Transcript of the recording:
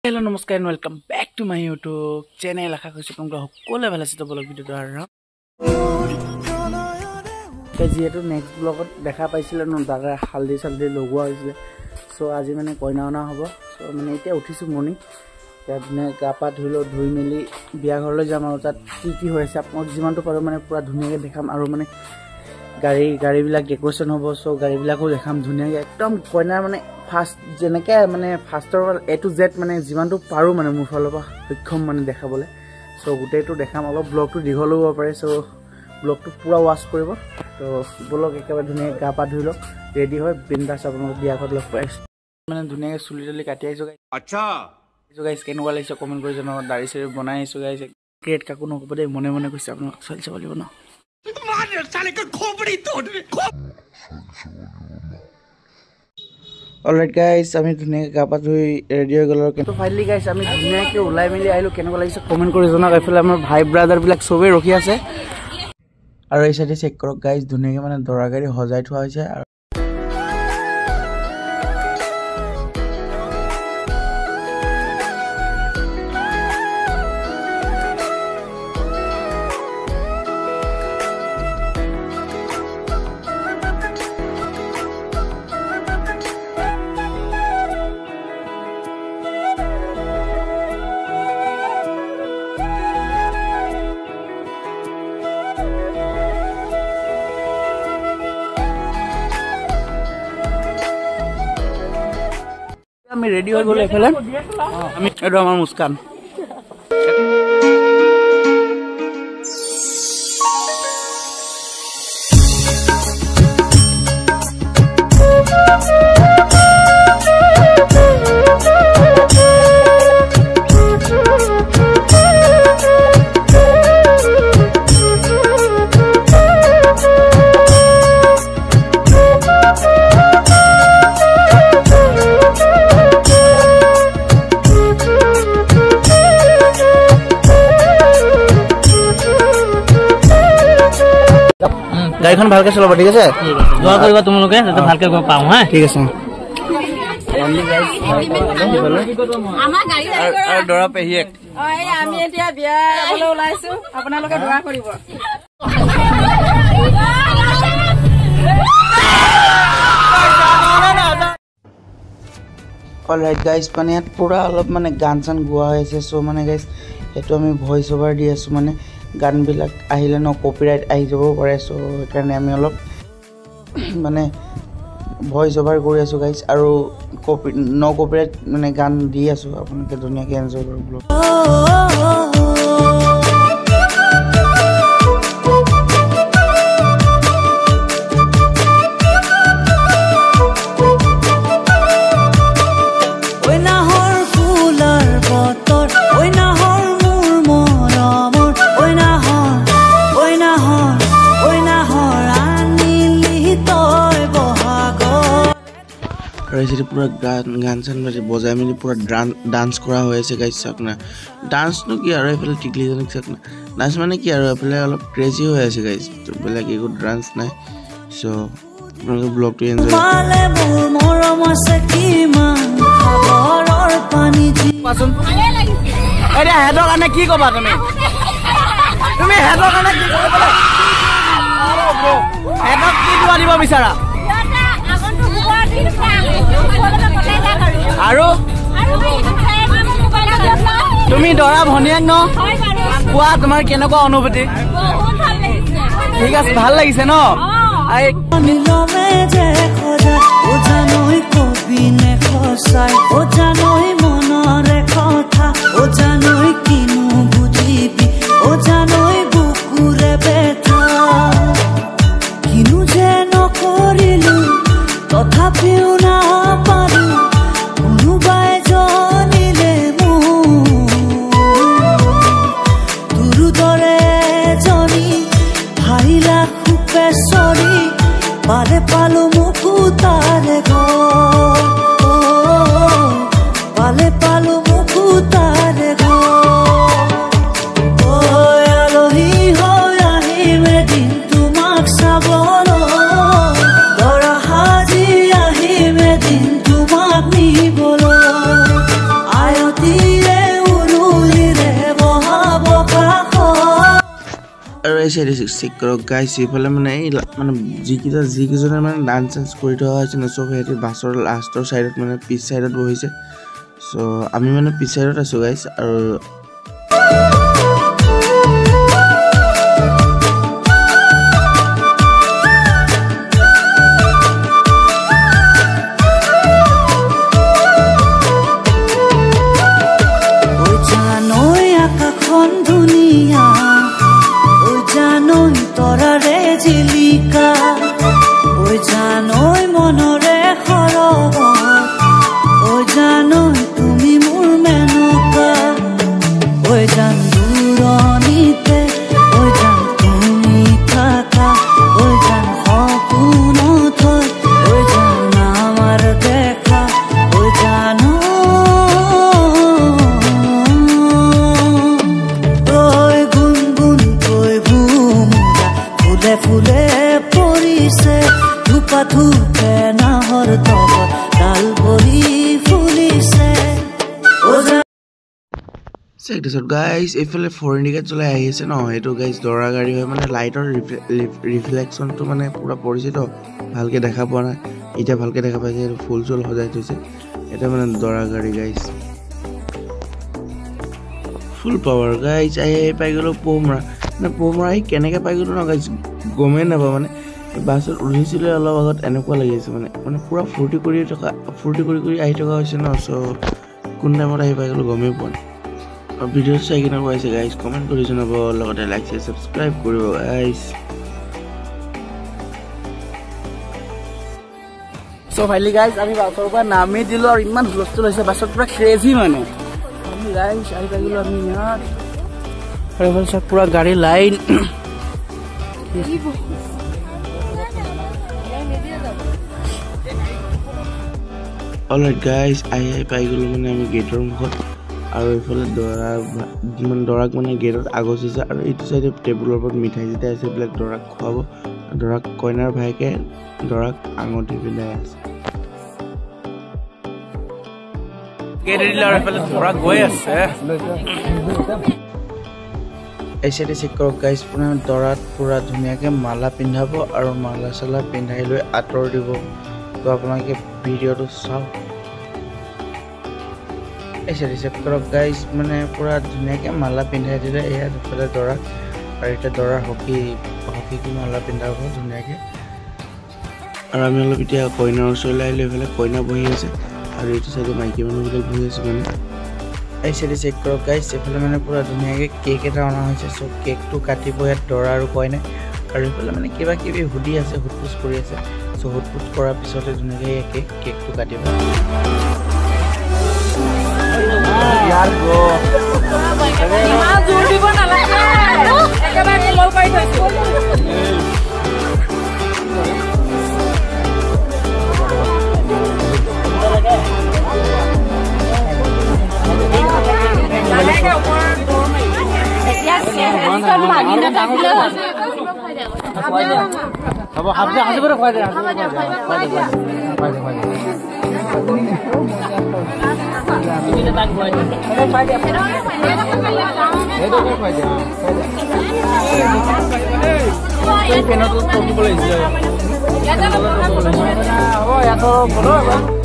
Hello, namaskar and welcome back to my YouTube channel. आशा কৰিছো তোমৰা সকলোৱে ভালে আছা। ব্লগ ভিডিওটো আৰু যেহেতু নেক্সট ব্লগত দেখা পাইছিলে ন দাদা হালদি চালদি লগোৱা হৈছিলে সো আজি মানে কইনা হ'ব সো মানে এতিয়া উঠিছো মৰ্নিং তাতনে গা পা ধুই মেলি বিয়া ঘৰলৈ যাম আৰু তাত কি হৈ আছে আপোনাক যিমানটো পাৰো মানে পুৰা ধুনীয়াকৈ দেখাম আৰু মানে গাড়ী বিলাক ডেকোৰেশন হ'ব সো গাড়ী বিলাকো দেখাম ধুনীয়াকৈ একদম কইনাৰ মানে ফাৰ্স্ট যেনেকৈ মানে ফাৰ্ষ্টৰ A to Z মানে যিমানটো পাৰো মানে মোৰ ফালৰ পৰা সক্ষম মানে দেখাবলৈ সো গোটেইটো দেখাম অলপ ব্লগটো দীঘল হ'ব পাৰে সো ব্লগটো পুৰা ওয়াচ কৰিব তো ব্লগ একেবাৰে ধুনীয়াকৈ গা পা ধুই লওক ৰেডি হৈ বিন্দাছ আপোনালোক বিয়া ঘৰত লগ পাইছো মানে ধুনীয়াকৈ চুলি টুলি কাটি আহিছো আচ্ছা গাইছ কেনেকুৱা লাগিছে কমেণ্ট কৰি জনাব দাড়ি চাড়ি বনাই আহিছো গাইছ ক্ৰিয়েট কাকো নক'ব দেই মনে মনে কৈছে আপোনালোক চলি চাব লাগিব ন অলৰাইট গাইছ আমি ধুনীয়াকৈ গা পা ধুই ৰেডি হৈ গ'লো কিন্তু ফাইনেলি গাইছ আমি ধুনীয়াকৈ ওলাই মেলি আহিলোঁ কেনেকুৱা লাগিছে কমেণ্ট কৰি জনাওক এইফালে আমাৰ ভাই ব্ৰাদাৰবিলাক চবেই ৰখি আছে আৰু এই চাইডে চেক কৰক গাইছ ধুনীয়াকৈ মানে দৰা গাড়ী সজাই থোৱা হৈছে আৰু আমি ৰেডি হয়ে গেলে এফালে আমি এটা আমাৰ মুস্কান গাড়ীখন ভালকে চলাব ঠিক আছে দোয়া কৰিবা তোমালোকে যাতে ভালকে গৈ পাও হা ঠিক আছে আমাৰ গাড়ী আৰু দৰা পেহিয়েক আমি এতিয়া বিয়া যাবলৈ ওলাইছো আপোনালোকে দোয়া কৰিব অলৰাইট গাইজ মানে ইয়াত পুৰা অলপ মানে গান চান গোৱা হৈ আছে চ' মানে গাইজ সেইটো আমি ভইচ অভাৰ দি আছো মানে গানবিলাক আহিলে ন কপিৰাইট আহি যাব পাৰে চ' সেইকাৰণে আমি অলপ মানে ভইচ অভাৰ কৰি আছোঁ গাইজ আৰু কপিৰাইট মানে গান দি আছোঁ আপোনালোকে ধুনীয়াকৈ এনজয় কৰক ব্লগ আৰু পুৰা গান চান বজাই মেলি পুৰা ডান্স কৰা হৈ আছে গাইছ চাওক না ডান্সনো কি আৰু এইফালে টিকলিজনীক চাওক না ডান্স মানে কি আৰু এইফালে অলপ ক্ৰেজি হৈ আছে গাইছ বেলেগ একো ডান্স নাই চ' আপোনালোকে ব্লগটো এনজয় হেডৰ কাৰণে কি ক'বা তুমি হেডৰ কাৰণে কি ক'বা হেডক কি দিব দিব বিচাৰা আৰু তুমি দৰা ভনীয়েক ন কোৱা তোমাৰ কেনেকুৱা অনুভূতি ঠিক আছে ভাল লাগিছে ন তথাপিও না পাৰো কোনোবাই জানিলে তোৰ দৰে জনি ভাইলা খুবে চৰি পালে পালো মোকো তাৰে ঘৰ পালে পালো মোকো তাৰে ঘৰ আলহী হৈ আহিম এদিন তোমাক চাবলৈ দিন তোমাক নিবলৈ আয়তি এই সাইডে চেক কৰক গাইছ এইফালে মানে এই মানে যিকেইজনে মানে ডান্স চান্স কৰি থকা হৈছে ন চব সিহঁতি বাছৰ লাষ্টৰ চাইডত মানে পিছ চাইডত বহিছে চ' আমি মানে পিছ চাইডত আছোঁ গাইছ আৰু চেক দিছ গাইছ এইফালে ফৰ ইণ্ডিকেট চলাই আহি আছে ন সেইটো গাইছ দৰা গাড়ী হয় মানে লাইটৰ ৰিফ্লেকশ্যনটো মানে পুৰা পৰিছে তো ভালকৈ দেখা পোৱা নাই এতিয়া ভালকৈ দেখা পাইছে সেইটো ফুল চুল সজাই থৈছে এটা মানে দৰা গাড়ী গাইছ ফুল পাৱাৰ গাইছ আহি পাই গ'লোঁ পহমৰা মানে পহমৰা আহি কেনেকৈ পাই গ'লোঁ ন গাইছ গমেই নাপাওঁ মানে বাছত উঠিছিলে অলপ আগত এনেকুৱা লাগি আছে মানে পুৰা ফূৰ্তি কৰি আহি থকা হৈছে ন চ' কোন টাইমত আহি পাই গ'লোঁ গমেই পোৱা নাই ভিডিঅ' চাই কিনে পাইছে গাইছ কমেণ্ট কৰি জনাব লগতে লাইক শ্বেয়াৰ ছাবস্ক্ৰাইব কৰিব গাইছ চ' ফাইনেলি গাইছ আমি বাছৰ পৰা নামি দিলোঁ আৰু ইমান হুলস্থুল হৈছে বাছত পুৰা ক্ৰেজি মানে আমি গাইছ আহি পাই গ'লোঁ আমি ইয়াত আৰু এইফালে চব পুৰা গাড়ী লাইন অলৰাইট গাইছ আহি পাই গ'লোঁ মানে আমি গেটৰ মুখত আৰু এইফালে দৰাক মানে গেটত আগচিছে আৰু এইটো চাইডে টেবুলৰ ওপৰত মিঠাই চিঠাই আছে এইবিলাক দৰাক খুৱাব দৰাক কইনাৰ ভাইকে দৰাক আঙুঠি পিন্ধাই আছে এই চাইডে চেক কৰক গাইছ দৰাত পুৰা ধুনীয়াকৈ মালা পিন্ধাব আৰু মালা চালা পিন্ধাই লৈ আঁতৰ দিব তো আপোনালোকে ভিডিঅ'টো চাওক এই চাইডে চেক কৰক গাইছ মানে পুৰা ধুনীয়াকৈ মালা পিন্ধাই দিলে এয়া দুফালে দৰাক আৰু এতিয়া দৰাৰ হকী মালা পিন্ধাব ধুনীয়াকৈ আৰু আমি অলপ এতিয়া কইনাৰ ওচৰলৈ আহিলোঁ এইফালে কইনা বহি আছে আৰু এইটো চাইডে মাইকী মানুহবিলাক বহি আছে মানে এই চাইডে চেক কৰক গাইছ এইফালে মানে পুৰা ধুনীয়াকৈ কেক এটা অনা হৈছে চ' কেকটো কাটিব ইয়াত দৰা আৰু কইনাই আৰু এইফালে মানে কিবা কিবি সুধি আছে সোধপোছ কৰি আছে চ' সোধপোছ কৰাৰ পিছতে ধুনীয়াকৈ কেকটো কাটিব यार गो हां जोर দিব নালাগে একেবাৰে লল পাই থৈছো লাগে ওপৰ এতিয়া সেনেকা মাগি না থাকিলে হ'ব হাতে হাতে খুৱাই দে ini tak buat. Ada pada. Ada pada. Ini penat tu boleh je. Ya tak boleh. Oh ya tu boleh.